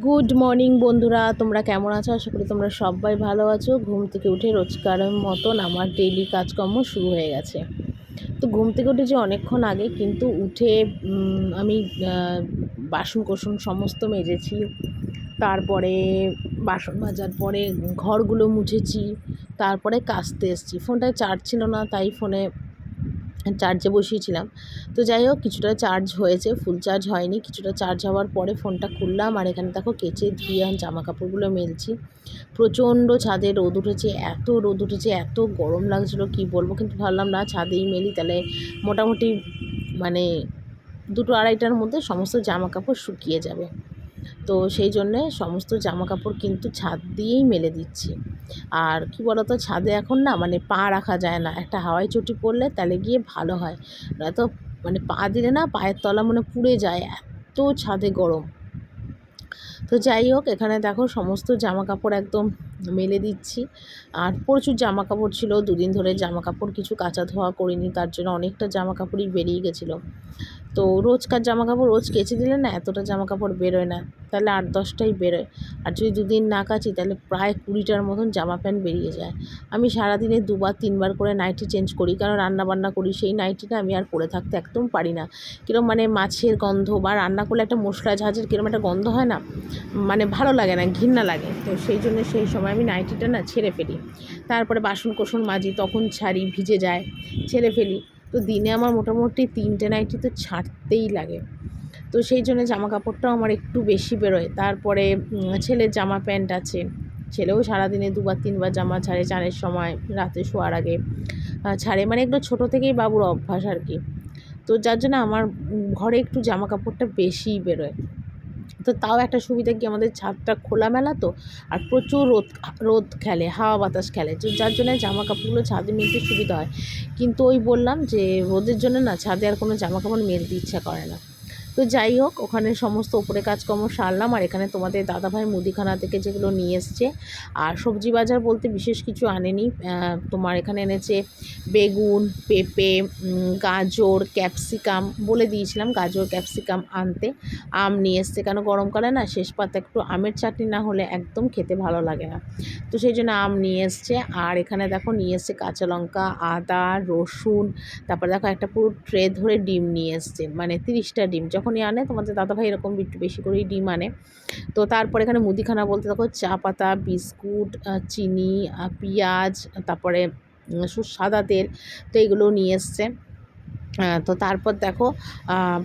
Good morning বন্ধুরা, তোমরা কেমন আছো? আশা করি তোমরা সবাই ভালো আছো। ঘুম থেকে উঠে রোজকারের মতন আমার ডেইলি কাজকর্ম শুরু হয়ে গেছে। তো ঘুম থেকে উঠেছি অনেকক্ষণ আগে, কিন্তু উঠে আমি বাসন কোসন সমস্ত মেজেছি। তারপরে বাসন মাজার পরে ঘরগুলো মুছেছি, তারপরে কাচতে এসেছি। ফোনটায় চার্জ ছিল না, তাই ফোনে চার্জে বসিয়েছিলাম। তো যাই হোক, কিছুটা চার্জ হয়েছে, ফুল চার্জ হয়নি। কিছুটা চার্জ হওয়ার পরে ফোনটা খুললাম, আর এখানে দেখো কেচে ধুয়ে জামা কাপড়গুলো মেলছি। প্রচণ্ড ছাদে রোদ উঠেছে, এত রোদ উঠেছে, এত গরম লাগছিলো কি বলবো, কিন্তু ভাবলাম না, ছাদেই মেলি, তাহলে মোটামুটি মানে 2-2:30টার মধ্যে সমস্ত জামা কাপড় শুকিয়ে যাবে। তো সেই জন্যে সমস্ত জামা কাপড় কিন্তু ছাদ দিয়েই মেলে দিচ্ছি। আর কি বলতো, ছাদে এখন না পা রাখা যায় না, একটা হাওয়াই চটি পড়লে তাহলে গিয়ে ভালো হয়, নয়তো পা দিলে না পায়ের তলা পুড়ে যায়, এত ছাদে গরম। তো যাই হোক, এখানে দেখো সমস্ত জামা কাপড় একদম মেলে দিচ্ছি। আর প্রচুর জামা কাপড় ছিল, দুদিন ধরে জামা কাপড় কিছু কাচা ধোয়া করিনি, তার জন্য অনেকটা জামা কাপড়ই বেরিয়ে গেছিলো। তো রোজকার জামা কাপড় রোজ কেচে দিলে না এতটা জামা কাপড় বেরোয় না, তাহলে 8-10টাই বেরোয়। আর যদি দুদিন না কাচি তাহলে প্রায় 20টার মতন জামা প্যান্ট বেরিয়ে যায়। আমি সারাদিনে 2-3বার করে নাইটি চেঞ্জ করি, কারণ রান্নাবান্না করি, সেই নাইটিটা আমি আর পরে থাকতে একদম পারি না। কীরকম মাছের গন্ধ, বা রান্না করলে একটা মশলা ঝাঁঝের কীরকম একটা গন্ধ হয় না, ভালো লাগে না, ঘৃণা লাগে। তো সেই জন্য সেই সময় আমি নাইটিটা না ছেড়ে ফেলি। তারপরে বাসন কোসন মাজি, তখন ছাড়ি, ভিজে যায়, ছেড়ে ফেলি। তো দিনে আমার মোটামুটি 3টে নাইটি তো ছাড়তেই লাগে। তো সেই জন্য জামা কাপড়টাও আমার একটু বেশি বেরোয়। তারপরে ছেলের জামা প্যান্ট আছে, ছেলেও সারাদিনে 2-3বার জামা ছাড়ে, চানের সময়, রাতে শোয়ার আগে ছাড়ে। এগুলো ছোটো থেকেই বাবুর অভ্যাস আর কি। তো যার জন্য আমার ঘরে একটু জামা কাপড়টা বেশিই বেরোয়। তো তাও একটা সুবিধা কি, আমাদের ছাদটা খোলামেলা, তো আর প্রচুর রোদ রোদ খেলে, হাওয়া বাতাস খেলে, তো যার জন্য জামা কাপড়গুলো ছাদে মেলতে সুবিধা হয়। কিন্তু ওই বললাম যে রোদের জন্য না ছাদে আর কোনো জামা কাপড় মেলতে ইচ্ছা করে না। তো যাই হোক, ওখানে সমস্ত উপরে কাজকর্ম সারলাম। আর এখানে তোমাদের দাদাভাই মুদিখানা থেকে যেগুলো নিয়ে এসছে, আর সবজি বাজার বলতে বিশেষ কিছু আনেনি। তোমার এখানে এনেছে বেগুন, পেঁপে, গাজর, ক্যাপসিকাম, বলে দিয়েছিলাম গাজর ক্যাপসিকাম আনতে। আম নিয়ে এসছে, কেন গরমকালে না শেষ পাতে একটু আমের চাটনি না হলে একদম খেতে ভালো লাগে না। তো সেই জন্য আম নিয়ে এসছে। আর এখানে দেখো নিয়ে এসছে কাঁচা লঙ্কা, আদা, রসুন, তারপরে দেখো একটা পুরো ট্রে ধরে ডিম নিয়ে এসছে, 30টা ডিম। যখনই আনে তোমাদের দাদাভাই এরকম একটু বেশি করেই ডিম আনে। তো তারপরে এখানে মুদিখানা বলতে দেখো চা পাতা, বিস্কুট, চিনি, পেঁয়াজ, তারপরে সাদা তেল, তো এগুলোও নিয়ে এসছে। তো তারপর দেখো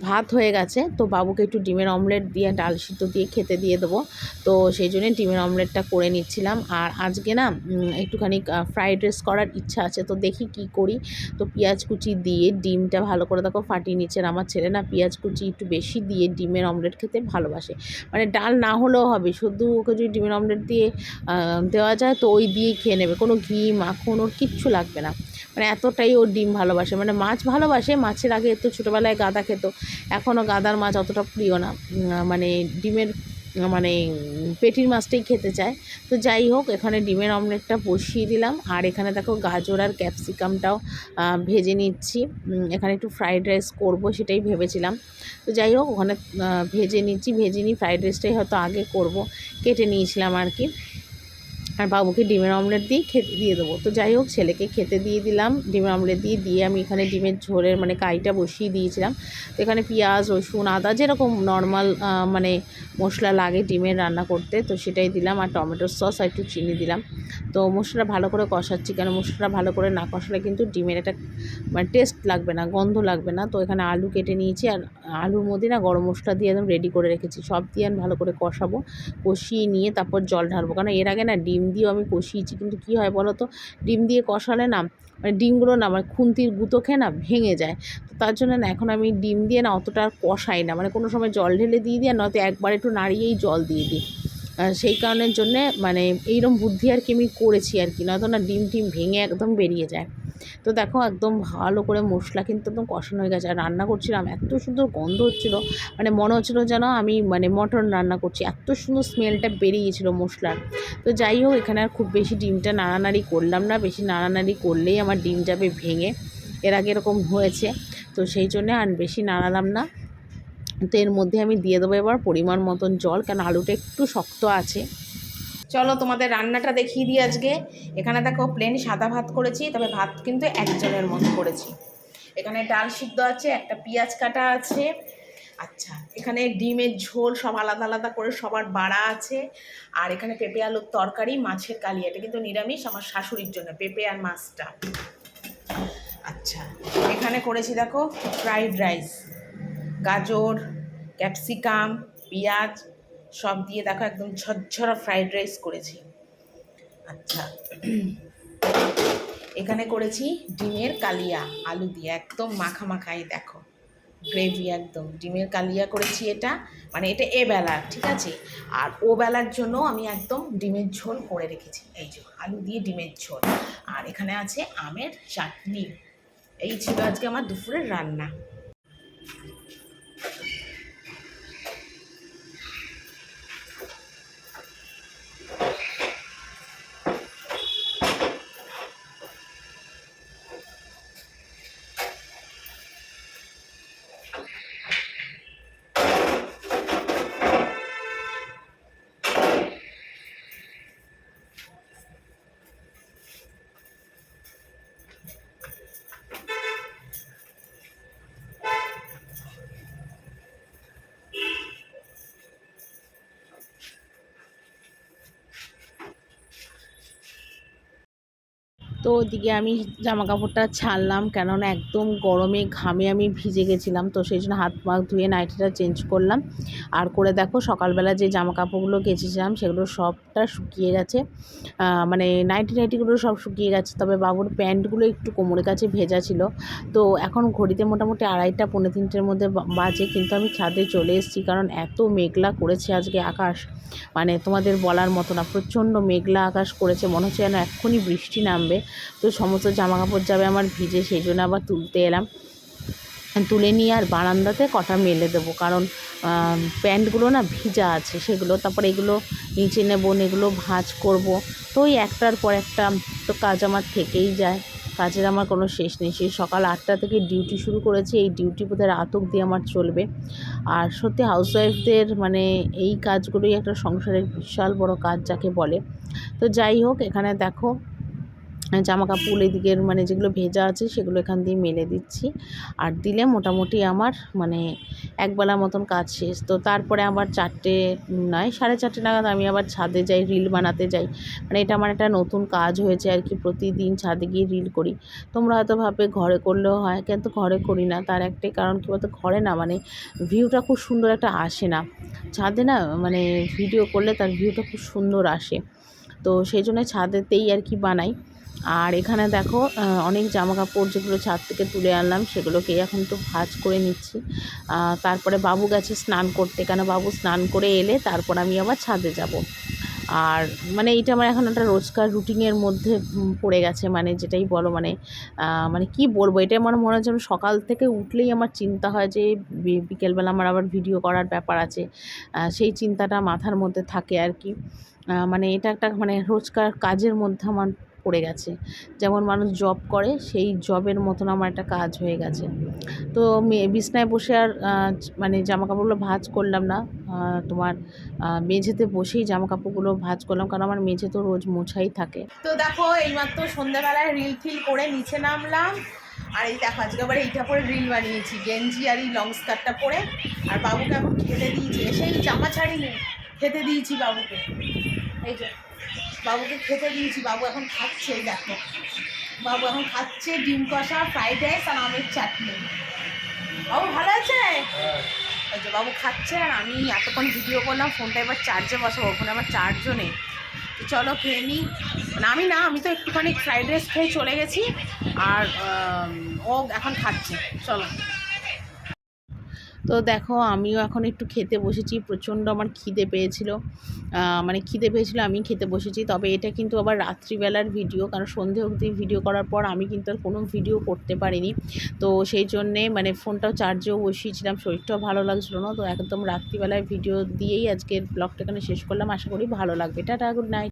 ভাত হয়ে গেছে, তো বাবুকে একটু ডিমের অমলেট দিয়ে ডাল সিদ্ধ দিয়ে খেতে দিয়ে দেবো। তো সেই জন্যে ডিমের অমলেটটা করে নিচ্ছিলাম। আর আজকে না একটুখানি ফ্রাইড রাইস করার ইচ্ছা আছে, তো দেখি কি করি। তো পেঁয়াজ কুচি দিয়ে ডিমটা ভালো করে দেখো ফাটিয়ে নিচ্ছে। আর আমার ছেলে না পেঁয়াজ কুচি একটু বেশি দিয়ে ডিমের অমলেট খেতে ভালোবাসে, ডাল না হলেও হবে, শুধু ওকে যদি ডিমের অমলেট দিয়ে দেওয়া যায় তো ওই দিয়েই খেয়ে নেবে, কোনো ঘি মাখন ওর কিচ্ছু লাগবে না। এতটাই ওর ডিম ভালোবাসে। মাছ ভালোবাসে, মাছের আগে তো ছোটোবেলায় গাদা খেত, এখনও গাদার মাছ অতটা প্রিয় না, ডিমের পেটির মাছটাই খেতে চায়। তো যাই হোক, এখানে ডিমের অমলেটটা বসিয়ে দিলাম। আর এখানে দেখো গাজর আর ক্যাপসিকামটাও ভেজে নিচ্ছি। এখানে একটু ফ্রাইড রাইস করবো, সেটাই ভেবেছিলাম। তো যাই হোক, ওখানে ভেজে নিই। ফ্রাইড রাইসটাই হয়তো আগে করব, কেটে নিয়েছিলাম আর কি। আর বাবুকে ডিমের অমলেট দিয়ে খেতে দিয়ে দেবো। তো যাই হোক, ছেলেকে খেতে দিয়ে দিলাম ডিমের অমলেট দিয়ে আমি এখানে ডিমের ঝোলের কাইটা বসিয়ে দিয়েছিলাম। তো এখানে পেঁয়াজ, রসুন, আদা, যেরকম নর্মাল মশলা লাগে ডিমের রান্না করতে, তো সেটাই দিলাম। আর টমেটোর সস আর একটু চিনি দিলাম। তো মশলাটা ভালো করে কষাচ্ছি, কেন মশলাটা ভালো করে না কষালে কিন্তু ডিমের একটা টেস্ট লাগবে না, গন্ধ লাগবে না। তো এখানে আলু কেটে নিয়েছি, আর আলুর মধ্যে না গরম মশলা দিয়ে একদম রেডি করে রেখেছি। সব দিয়ে আমি ভালো করে কষাবো, কষিয়ে নিয়ে তারপর জল ঢালবো। কারণ এর আগে না ডিম দিয়েও আমি কষিয়েছি, কিন্তু কী হয় বলো তো, ডিম দিয়ে কষালে না ডিমগুলো না খুন্তির গুঁতো খেয়ে না ভেঙে যায়। তো তার জন্য না এখন আমি ডিম দিয়ে না অতটা আর কষাই না, কোনো সময় জল ঢেলে দিয়ে দিই, আর নয়তো একবার একটু নাড়িয়েই জল দিয়ে দিই। সেই কারণের জন্যে এইরকম বুদ্ধি আর কি আমি করেছি আর কি, নয়তো না ডিম ভেঙে একদম বেরিয়ে যায়। তো দেখো একদম ভালো করে মশলা কিন্তু একদম কষানো হয়ে গেছে। আর রান্না করছিলাম, এত সুন্দর গন্ধ হচ্ছিলো, মনে হচ্ছিলো যেন আমি মটন রান্না করছি, এত সুন্দর স্মেলটা বেরিয়েছিলো মশলার। তো যাই হোক, এখানে আর খুব বেশি ডিমটা নাড়ানাড়ি করলাম না, বেশি নাড়ানাড়ি করলেই আমার ডিম যাবে ভেঙে, এর আগে এরকম হয়েছে। তো সেই জন্যে আর বেশি নাড়ালাম না। তো এর মধ্যে আমি দিয়ে দেবো এবার পরিমাণ মতন জল, কারণ আলুটা একটু শক্ত আছে। চলো তোমাদের রান্নাটা দেখিয়ে দিই আজকে। এখানে দেখো প্লেন সাদা ভাত করেছি, তবে ভাত কিন্তু একজনের মতো করেছি। এখানে ডাল সিদ্ধ আছে, একটা পেঁয়াজ কাটা আছে, আচ্ছা এখানে ডিমের ঝোল সব আলাদা আলাদা করে সবার বাড়া আছে, আর এখানে পেঁপে আলুর তরকারি, মাছের কালিয়া, এটা কিন্তু নিরামিষ আমার শাশুড়ির জন্য, পেঁপে আর মাছটা। আচ্ছা এখানে করেছি দেখো ফ্রাইড রাইস, গাজর, ক্যাপসিকাম, পেঁয়াজ সব দিয়ে দেখো একদম ঝরঝরা ফ্রাইড রাইস করেছি। আচ্ছা এখানে করেছি ডিমের কালিয়া আলু দিয়ে, একদম মাখা মাখাই দেখো গ্রেভি, একদম ডিমের কালিয়া করেছি এটা, মানে এটা এ বেলার, ঠিক আছে। আর ও বেলার জন্য আমি একদম ডিমের ঝোল করে রেখেছি, এই যে আলু দিয়ে ডিমের ঝোল। আর এখানে আছে আমের চাটনি। এই ছিল আজকে আমার দুপুরের রান্না। তো ওদিকে আমি জামা কাপড়টা ছাড়লাম, কেননা একদম গরমে ঘামে আমি ভিজে গেছিলাম, তো সেই জন্য হাত পা ধুয়ে নাইটিটা চেঞ্জ করলাম। আর করে দেখো সকালবেলা যে জামা কাপড়গুলো কেচেছিলাম সেগুলো সবটা শুকিয়ে গেছে, মানে নাইটিগুলো সব শুকিয়ে গেছে, তবে বাবুর প্যান্টগুলো একটু কোমরের কাছে ভেজা ছিল। তো এখন ঘড়িতে মোটামুটি 2:30 পৌনে 3টের মধ্যে বাজে, কিন্তু আমি ছাদে চলে এসেছি, কারণ এত মেঘলা করেছে আজকে আকাশ, মানে তোমাদের বলার মতো না, প্রচণ্ড মেঘলা আকাশ করেছে, মনে হচ্ছে যেন এক্ষুনি বৃষ্টি নামবে। তো সমস্ত জামা কাপড় যাবে আমার ভিজে, সেই জন্য আবার তুলতে এলাম, তুলে নিয়ে আর বারান্দাতে কটা মেলে দেবো, কারণ প্যান্টগুলো না ভিজা আছে সেগুলো, তারপরে এগুলো নিচে নেবো, এগুলো ভাঁজ করব। তো ওই একটার পর একটা তো কাজ আমার থেকেই যায়, কাজের আমার কোনো শেষ নেই। সেই সকাল 8টা থেকে ডিউটি শুরু করেছি, এই ডিউটি বোধহয় রাত অবধি আমার চলবে। আর সত্যি হাউসওয়াইফদের মানে এই কাজগুলোই একটা সংসারের বিশাল বড় কাজ যাকে বলে। তো যাই হোক, এখানে দেখো জামা কাপড় এদিকের মানে যেগুলো ভেজা আছে সেগুলো এখান দিয়ে মেলে দিচ্ছি, আর দিলে মোটামুটি আমার মানে একবেলার মতন কাজ শেষ। তো তারপরে আবার 4টে নয় 4:30 নাগাদ আমি আবার ছাদে যাই, রিল বানাতে যাই, মানে এটা আমার একটা নতুন কাজ হয়েছে আর কি, প্রতিদিন ছাদে গিয়ে রিল করি। তোমরা হয়তো ভাববে ঘরে করলেও হয়, কিন্তু ঘরে করি না, তার একটাই কারণ কী বলতো, ঘরে না মানে ভিউটা খুব সুন্দর একটা আসে না, ছাদে না মানে ভিডিও করলে তার ভিউটা খুব সুন্দর আসে, তো সেই জন্য ছাদেতেই আর কি বানাই। আর এখানে দেখো অনেক জামা কাপড় যেগুলো ছাদ থেকে তুলে আনলাম সেগুলোকে এখন তো ভাঁজ করে নিচ্ছি। তারপরে বাবু গেছে স্নান করতে, কেন বাবু স্নান করে এলে তারপর আমি আবার ছাদে যাব। আর মানে এইটা আমার এখন একটা রোজকার রুটিনের মধ্যে পড়ে গেছে, মানে যেটাই বলো মানে মানে কি বলবো, এটা আমার মনে হচ্ছে সকাল থেকে উঠলেই আমার চিন্তা হয় যে বিকেলবেলা আমার আবার ভিডিও করার ব্যাপার আছে, সেই চিন্তাটা মাথার মধ্যে থাকে আর কি। মানে এটা একটা মানে রোজকার কাজের মধ্যে আমার পড়ে গেছে, যেমন মানুষ জব করে সেই জবের মতন আমার একটা কাজ হয়ে গেছে। তো বিছনায় বসে আর মানে জামা কাপড়গুলো ভাঁজ করলাম না, তোমার মেঝেতে বসেই জামা কাপড়গুলো ভাঁজ করলাম, কারণ আমার মেঝে তো রোজ মোছাই থাকে। তো দেখো এইমাত্র সন্ধ্যাবেলায় রিল ফিল করে নিচে নামলাম, আর এই দেখো আজকে আবার এইটা পরে রিল বানিয়েছি, গেঞ্জি আর এই লং স্কার্টটা পরে। আর বাবুকে এখন খেতে দিয়েছি, সেই জামা ছাড়িনি, খেতে দিয়েছি বাবুকে, এই যে বাবুকে খেতে দিয়েছি, বাবু এখন খাচ্ছে, এই দেখো বাবু এখন খাচ্ছে ডিম কষা, ফ্রাইড রাইস আর আমের চাটনি। বাবু ভালো আছে? ওই যে বাবু খাচ্ছে, আর আমি এতক্ষণ ভিডিও করলাম, ফোনটা এবার চার্জে বসাবো, ফোনে আমার চার্জও নেই। তো চলো খেয়ে নিই, মানে আমি তো একটুখানি ফ্রাইড রাইস খেয়ে চলে গেছি, আর ও এখন খাচ্ছে, চলো। তো দেখো আমিও এখন একটু খেতে বসেছি, প্রচণ্ড আমার খিদে পেয়েছিল, মানে খিদে পেয়েছিল, আমি খেতে বসেছি। তবে এটা কিন্তু আবার রাত্রিবেলার ভিডিও, কারণ সন্ধে অবধি ভিডিও করার পর আমি কিন্তু আর কোনো ভিডিও করতে পারিনি, তো সেই জন্যে মানে ফোনটাও চার্জেও বসিয়েছিলাম, শরীরটাও ভালো লাগছিলো না, তো একদম রাত্রিবেলায় ভিডিও দিয়েই আজকের ব্লগটা এখানে শেষ করলাম। আশা করি ভালো লাগবে। Tata, good night.